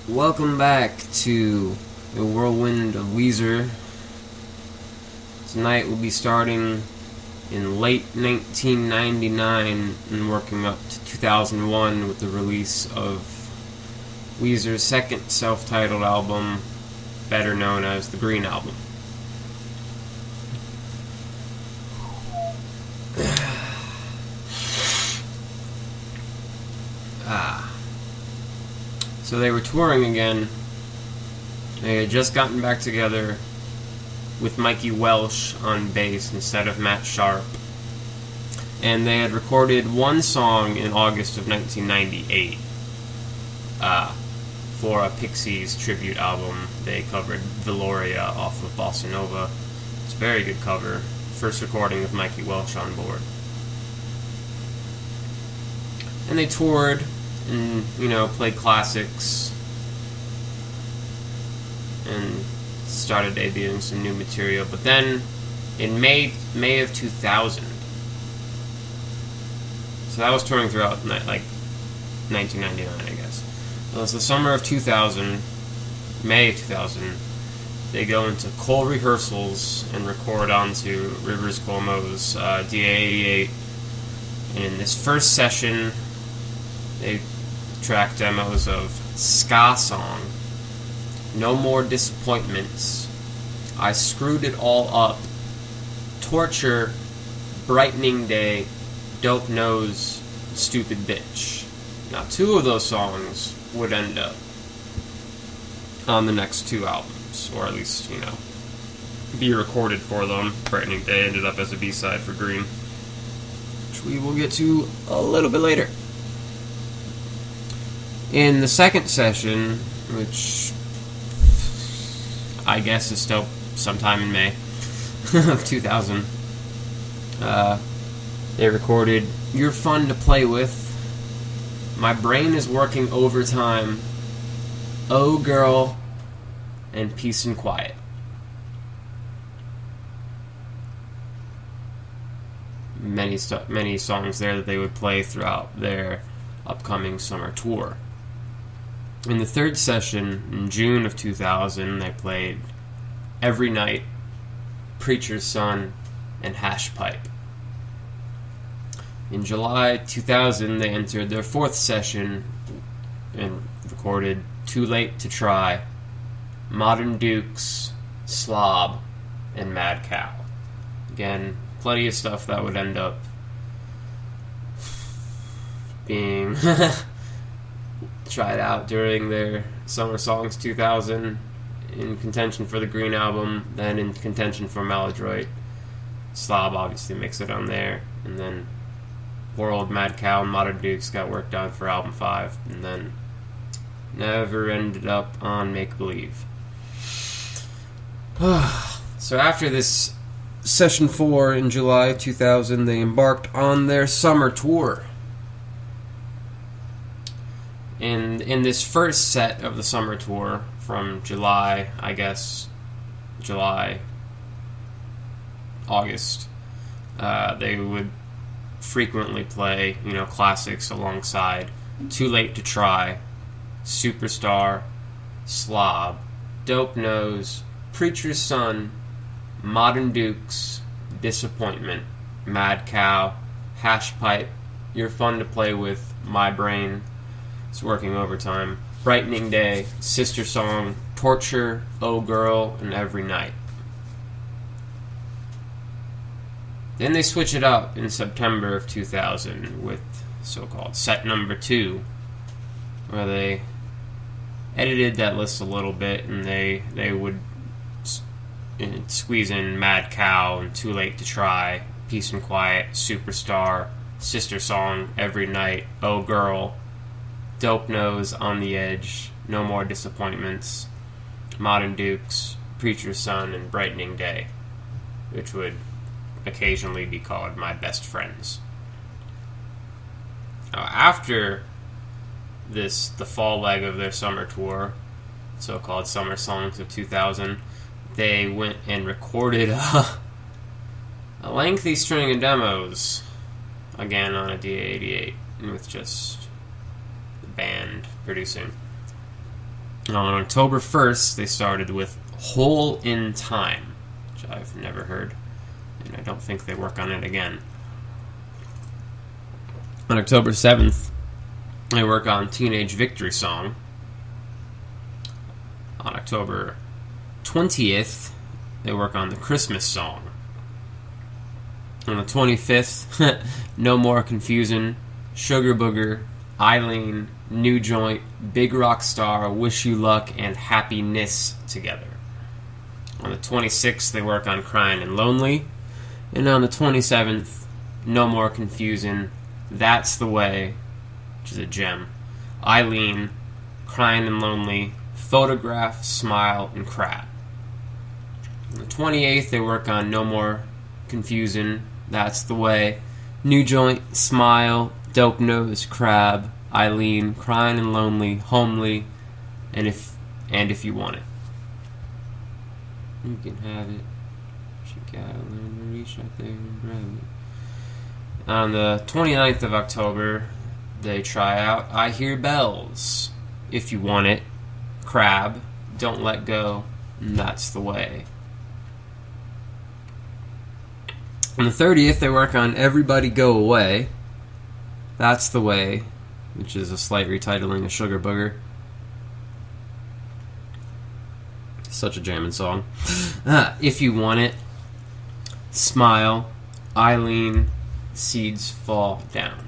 Welcome back to the Whirlwind of Weezer. Tonight we'll be starting in late 1999 and working up to 2001 with the release of Weezer's second self-titled album, better known as the Green Album. So they were touring again. They had just gotten back together with Mikey Welsh on bass instead of Matt Sharp. And they had recorded one song in August of 1998 for a Pixies tribute album. They covered Veloria off of Bossa Nova. It's a very good cover. First recording with Mikey Welsh on board. And they toured and, played classics and started debuting some new material. But then, in May of 2000, so that was touring throughout, 1999, I guess. Well, it's the summer of 2000, May of 2000, they go into cold rehearsals and record onto Rivers Cuomo's DA-88. And in this first session, they track demos of Ska Song, No More Disappointments, I Screwed It All Up, Torture, Brightening Day, Dope Nose, Stupid Bitch. Now, two of those songs would end up on the next two albums, or at least, be recorded for them. Brightening Day ended up as a B-side for Green, which we will get to a little bit later. In the second session, which I guess is still sometime in May of 2000, they recorded You're Fun to Play With, My Brain is Working Overtime, Oh Girl, and Peace and Quiet. Many songs there that they would play throughout their upcoming summer tour. In the third session, in June of 2000, they played Every Night, Preacher's Son, and Hash Pipe. In July 2000, they entered their fourth session and recorded Too Late to Try, Modern Dukes, Slob, and Mad Cow. Again, plenty of stuff that would end up being tried out during their Summer Songs 2000, in contention for the Green Album, then in contention for Maladroit. Slob obviously makes it on there, and then poor old Mad Cow and Modern Dukes got worked on for Album 5, and then never ended up on Make Believe. So after this Session 4 in July 2000, they embarked on their summer tour. In this first set of the summer tour, from August, they would frequently play, classics alongside Too Late to Try, Superstar, Slob, Dope Nose, Preacher's Son, Modern Dukes, Disappointment, Mad Cow, Hash Pipe, You're Fun to Play With, My Brain, It's Working Overtime, Brightening Day, Sister Song, Torture, Oh Girl, and Every Night. Then they switch it up in September of 2000 with so-called Set Number 2, where they edited that list a little bit, and they would squeeze in Mad Cow and Too Late to Try, Peace and Quiet, Superstar, Sister Song, Every Night, Oh Girl, Dope Nose, On the Edge, No More Disappointments, Modern Dukes, Preacher's Son, and Brightening Day, which would occasionally be called My Best Friends. After the fall leg of their summer tour, so-called Summer Songs of 2000, they went and recorded a lengthy string of demos, again on a DA-88, with just the band producing. On October 1st, they started with Hole in Time, which I've never heard, and I don't think they work on it again. On October 7th, they work on Teenage Victory Song. On October 20th, they work on the Christmas Song. On the 25th, No More Confusing, Sugar Booger, Eileen, New Joint, Big Rock Star, Wish You Luck, and Happiness together. On the 26th, they work on Crying and Lonely. And on the 27th, No More Confusing, That's the Way, which is a gem, Eileen, Crying and Lonely, Photograph, Smile, and Crab. On the 28th, they work on No More Confusing, That's the Way, New Joint, Smile, Dope Nose, Crab, Eileen, Crying and Lonely, Homely, and if you want it. You can have it. You gotta learn to reach out there and grab it. On the 29th of October, they try out I Hear Bells, If You Want It, Crab, Don't Let Go, and That's the Way. On the 30th, they work on Everybody Go Away, That's the Way, which is a slight retitling of Sugar Booger. Such a jamming song. If You Want It, Smile, Eileen, Seeds Fall Down.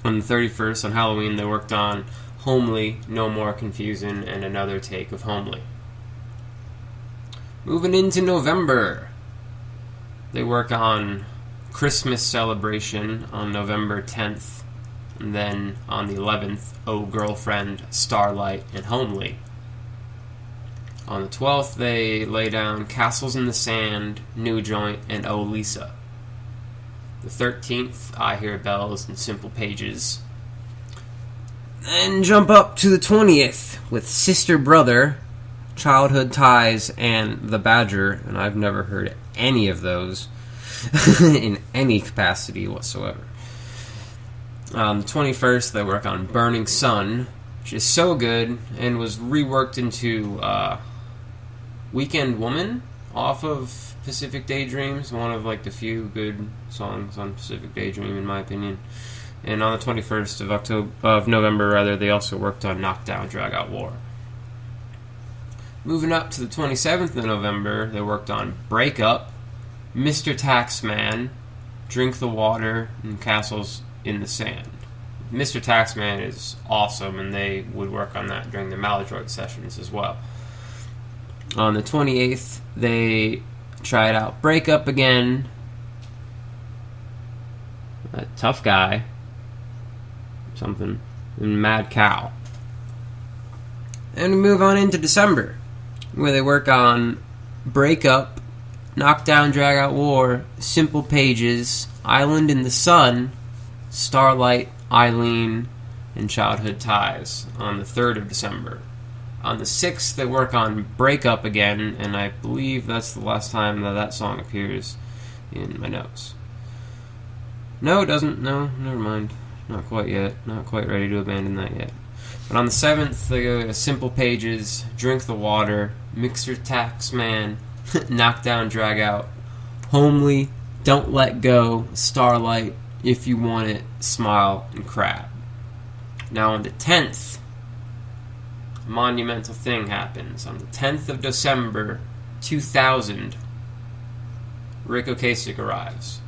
On the 31st, on Halloween, they worked on Homely, No More Confusing, and Another Take of Homely. Moving into November, they work on Christmas Celebration on November 10th, and then on the 11th, Oh Girlfriend, Starlight, and Homely. On the 12th, they lay down Castles in the Sand, New Joint, and Oh Lisa. The 13th, I Hear Bells and Simple Pages. Then jump up to the 20th with Sister Brother, Childhood Ties, and The Badger, and I've never heard any of those in any capacity whatsoever. On the 21st, they work on Burning Sun, which is so good and was reworked into Weekend Woman off of Pacific Daydreams, one of like the few good songs on Pacific Daydream in my opinion. And on the 21st of November, they also worked on Knockdown, Drag Out War. Moving up to the 27th of November, they worked on Break Up, Mr. Taxman, Drink the Water, and Castles in the Sand. Mr. Taxman is awesome, and they would work on that during the Maladroit sessions as well. On the 28th, they tried out Break Up again, Tough Guy, something, and Mad Cow. And we move on into December, where they work on Break Up, Knockdown, Drag Out War, Simple Pages, Island in the Sun, Starlight, Eileen, and Childhood Ties on the 3rd of December. On the 6th, they work on Break Up again, and I believe that's the last time that song appears in my notes. No, it doesn't. No, never mind. Not quite yet. Not quite ready to abandon that yet. But on the 7th, they go to Simple Pages, Drink the Water, Mixer Taxman, Knockdown, Drag Out, Homely, Don't Let Go, Starlight, If You Want It, Smile, and Crab. Now on the 10th, a monumental thing happens. On the 10th of December, 2000, Rick Ocasek arrives.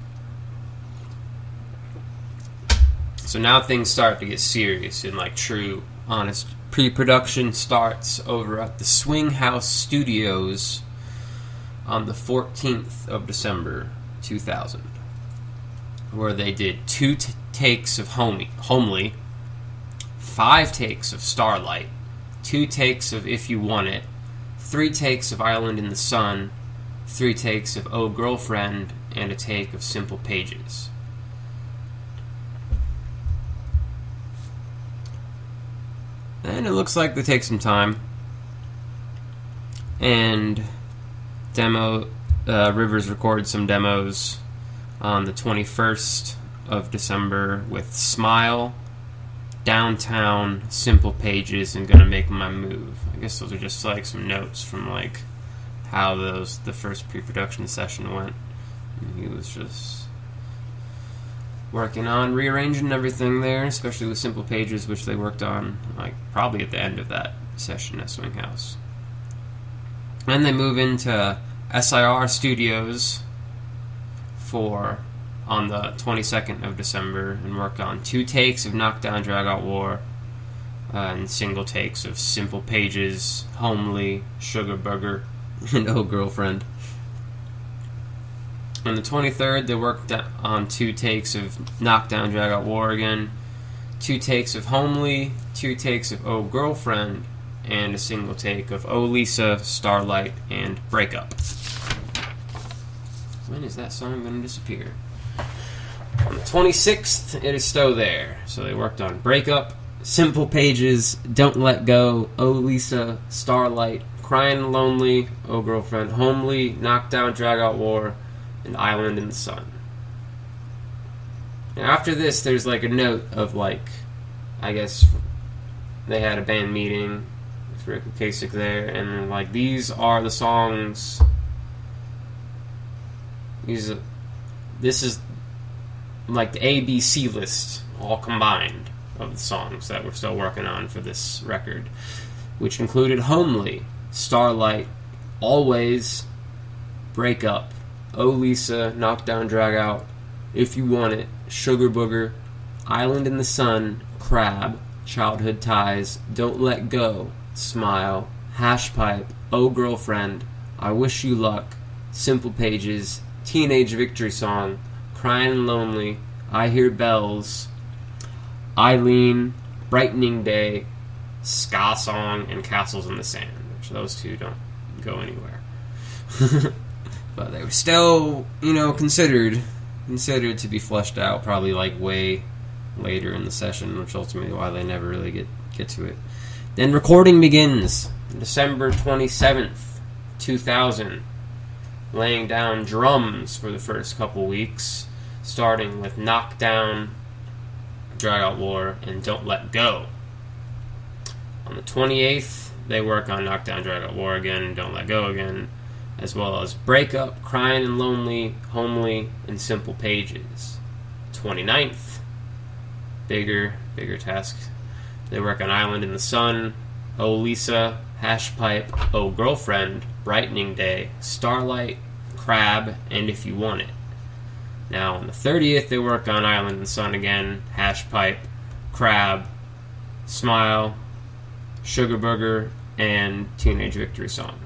So now things start to get serious and like true, honest. Pre-production starts over at the Swing House Studios on the 14th of December, 2000, where they did 2 takes of Homely, 5 takes of Starlight, 2 takes of If You Want It, 3 takes of Island in the Sun, 3 takes of Oh Girlfriend, and a take of Simple Pages. And it looks like they take some time. And Rivers recorded some demos on the 21st of December with Smile, Downtown, Simple Pages, and Gonna Make My Move. I guess those are just like some notes from like how the first pre-production session went. And he was just working on rearranging everything there, especially with Simple Pages, which they worked on like probably at the end of that session at Swing House. And they move into SIR Studios on the 22nd of December and work on 2 takes of Knockdown Drag Out War and single takes of Simple Pages, Homely, Sugar Bugger, and Oh Girlfriend. On the 23rd, they worked on 2 takes of Knockdown Drag Out War again, 2 takes of Homely, 2 takes of Oh Girlfriend, and a single take of Oh Lisa, Starlight, and Breakup. When is that song going to disappear? On the 26th, it is still there. So they worked on Breakup, Simple Pages, Don't Let Go, Oh Lisa, Starlight, Crying Lonely, Oh Girlfriend, Homely, Knockdown Drag Out War, and Island in the Sun. Now after this, there's like a note of like, I guess they had a band meeting with Rick Ocasek there, and like these are the songs. This is like the ABC list, all combined, of the songs that we're still working on for this record, which included Homely, Starlight, Always, Breakup, Oh Lisa, Knockdown Drag Out, If You Want It, Sugar Booger, Island in the Sun, Crab, Childhood Ties, Don't Let Go, Smile, Hash Pipe, Oh Girlfriend, I Wish You Luck, Simple Pages, Teenage Victory Song, Crying Lonely, I Hear Bells, Eileen, Brightening Day, Ska Song, and Castles in the Sand, which those 2 don't go anywhere. But they were still, considered to be fleshed out, probably like way later in the session, which ultimately why they never really get to it. Then recording begins, December 27th, 2000. Laying down drums for the first couple weeks, starting with Knockdown, Drag Out War, and Don't Let Go. On the 28th, they work on Knockdown, Drag Out War again, and Don't Let Go again, as well as Breakup, Crying and Lonely, Homely, and Simple Pages. 29th, bigger task. They work on Island in the Sun, Oh Lisa, Hash Pipe, Oh Girlfriend, Brightening Day, Starlight, Crab, and If You Want It. Now, on the 30th, they work on Island in the Sun again, Hash Pipe, Crab, Smile, Sugar Booger, and Teenage Victory Song.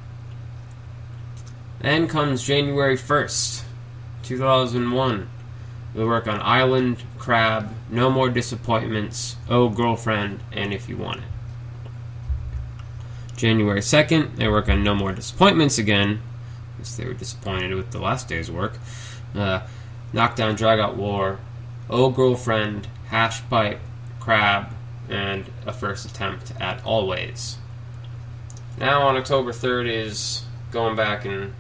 Then comes January 1st, 2001. They work on Island, Crab, No More Disappointments, Oh Girlfriend, and If You Want It. January 2nd, they work on No More Disappointments again, because they were disappointed with the last day's work. Knockdown, Drag Out War, Oh Girlfriend, Hash Pipe, Crab, and a first attempt at Always. Now on October 3rd is going back and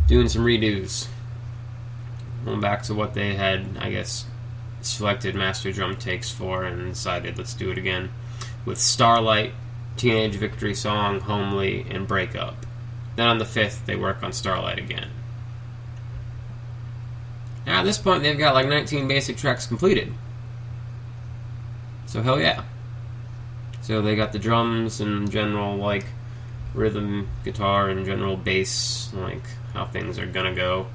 doing some redos. Going back to what they had, I guess, selected master drum takes for and decided let's do it again. With Starlight, Teenage Victory Song, Homely, and Breakup. Then on the 5th, they work on Starlight again. Now at this point, they've got like 19 basic tracks completed. So hell yeah. So they got the drums and general like rhythm, guitar, and general bass, like how things are gonna go.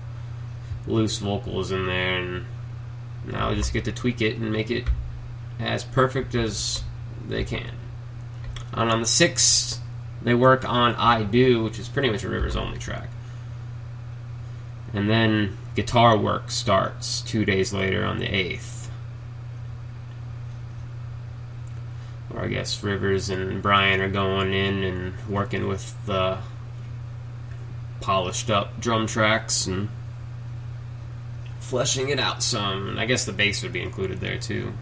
Loose vocals in there, and now they just get to tweak it and make it as perfect as they can. And on the 6th, they work on I Do, which is pretty much a Rivers only track. And then guitar work starts 2 days later on the 8th. Or I guess Rivers and Brian are going in and working with the polished up drum tracks and fleshing it out some. And I guess the bass would be included there too.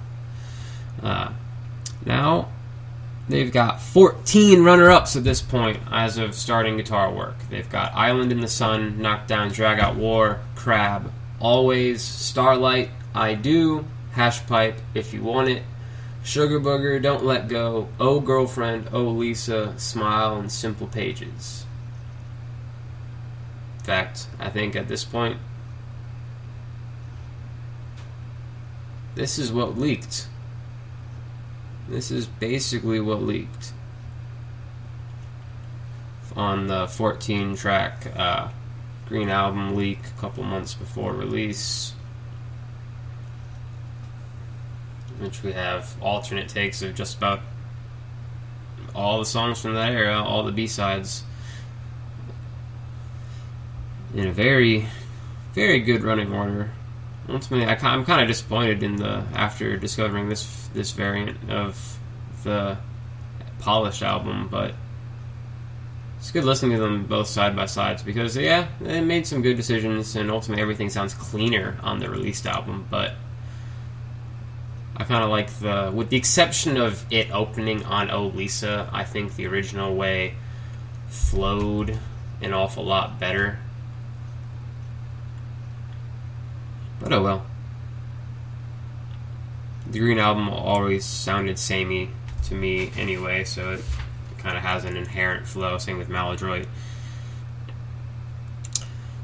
Now, they've got 14 runner-ups at this point as of starting guitar work. They've got Island in the Sun, Knockdown, Drag Out War, Crab, Always, Starlight, I Do, Hash Pipe, If You Want It, Sugar Booger, Don't Let Go, Oh Girlfriend, Oh Lisa, Smile, and Simple Pages. In fact, I think at this point, this is what leaked. This is basically what leaked on the 14-track Green Album leak a couple months before release, which we have alternate takes of just about all the songs from that era, all the B-sides, in a very, very good running order. Ultimately, I'm kind of disappointed after discovering this variant of the polished album, but it's good listening to them both side by sides because, yeah, they made some good decisions, and ultimately everything sounds cleaner on the released album, but I kind of like with the exception of it opening on Oh Lisa, I think the original way flowed an awful lot better. But oh well. The Green Album always sounded samey to me anyway, so it kind of has an inherent flow, same with Maladroit.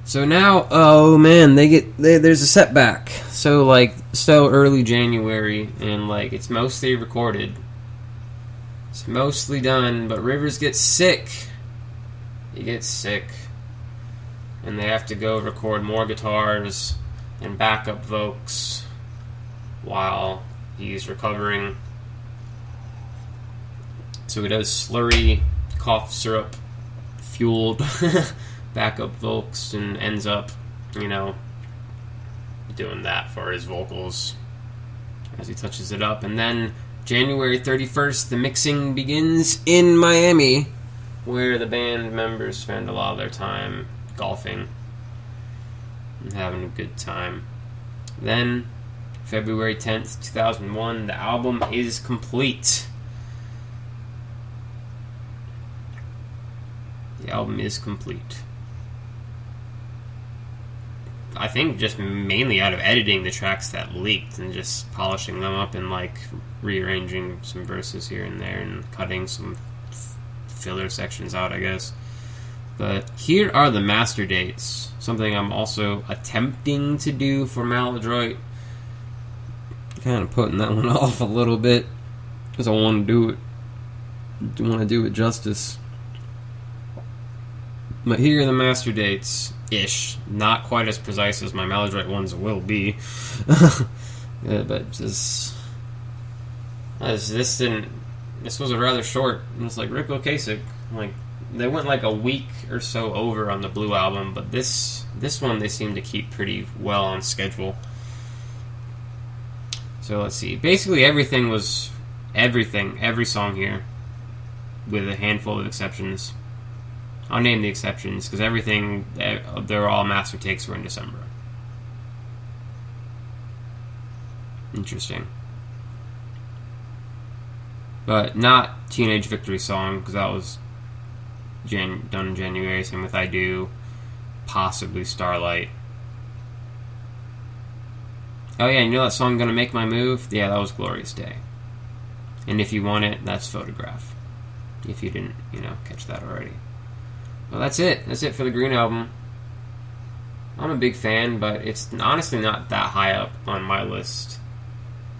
So now, oh man, there's a setback. So still early January, and it's mostly recorded. It's mostly done, but Rivers gets sick. He gets sick. And they have to go record more guitars and backup vocals while he's recovering. So he does slurry, cough syrup fueled backup vocals and ends up, doing that for his vocals as he touches it up. And then January 31st, the mixing begins in Miami, where the band members spend a lot of their time golfing and having a good time. Then, February 10th, 2001, the album is complete. The album is complete. I think just mainly out of editing the tracks that leaked and just polishing them up and rearranging some verses here and there and cutting some filler sections out, I guess. But here are the master dates. Something I'm also attempting to do for Maladroit. Kind of putting that one off a little bit because I want to do it justice. But here are the master dates ish. Not quite as precise as my Maladroit ones will be. Yeah, but this was a rather short. It's like Rick Ocasek. They went a week or so over on the Blue album, but this one they seem to keep pretty well on schedule. So let's see. Basically every song here, with a handful of exceptions. I'll name the exceptions because they're all master takes were in December. Interesting. But not Teenage Victory Song, because that was done in January. Same with I Do. Possibly Starlight. Oh yeah, you know that song Gonna Make My Move? Yeah, that was Glorious Day. And If You Want It, that's Photograph. If you didn't, catch that already. Well, that's it. That's it for the Green Album. I'm a big fan, but it's honestly not that high up on my list.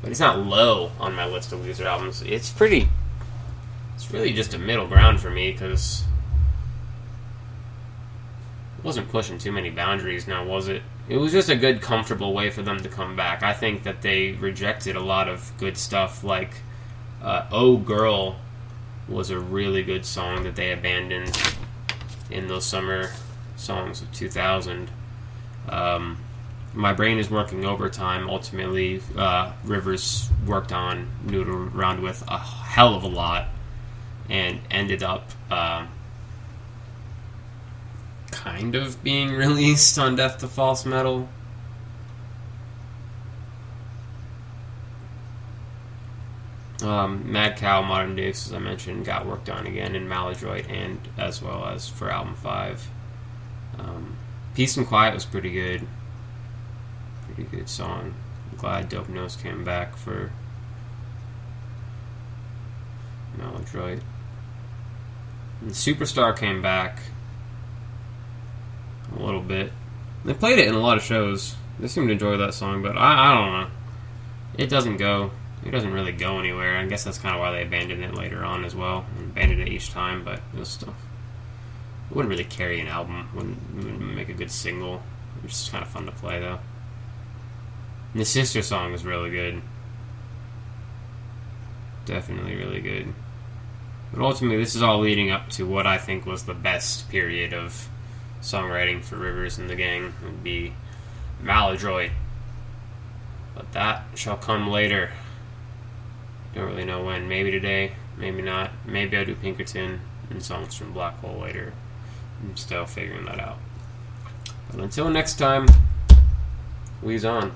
But it's not low on my list of Weezer albums. It's really just a middle ground for me, because it wasn't pushing too many boundaries now, was it? It was just a good, comfortable way for them to come back. I think that they rejected a lot of good stuff, like Oh Girl was a really good song that they abandoned in those summer songs of 2000. My Brain Is Working Overtime, ultimately, Rivers worked on, noodled around with a hell of a lot, and ended up kind of being released on Death to False Metal. Mad Cow, Modern Dukes, as I mentioned, got worked on again in Maladroit and as well as for album 5. Peace and Quiet was pretty good song. glad Dope Nose came back for Maladroit. And Superstar came back a little bit. They played it in a lot of shows. They seem to enjoy that song, but I don't know. It doesn't go. It doesn't really go anywhere. I guess that's kind of why they abandoned it later on as well. And abandoned it each time, but it was still... It wouldn't really carry an album. Wouldn't make a good single. It was just kind of fun to play, though. And the Sister song was really good. Definitely really good. But ultimately, this is all leading up to what I think was the best period of songwriting for Rivers and the gang. It would be Maladroit. But that shall come later. Don't really know when. Maybe today, maybe not. Maybe I'll do Pinkerton and songs from Black Hole later. I'm still figuring that out. But until next time, Weezer on.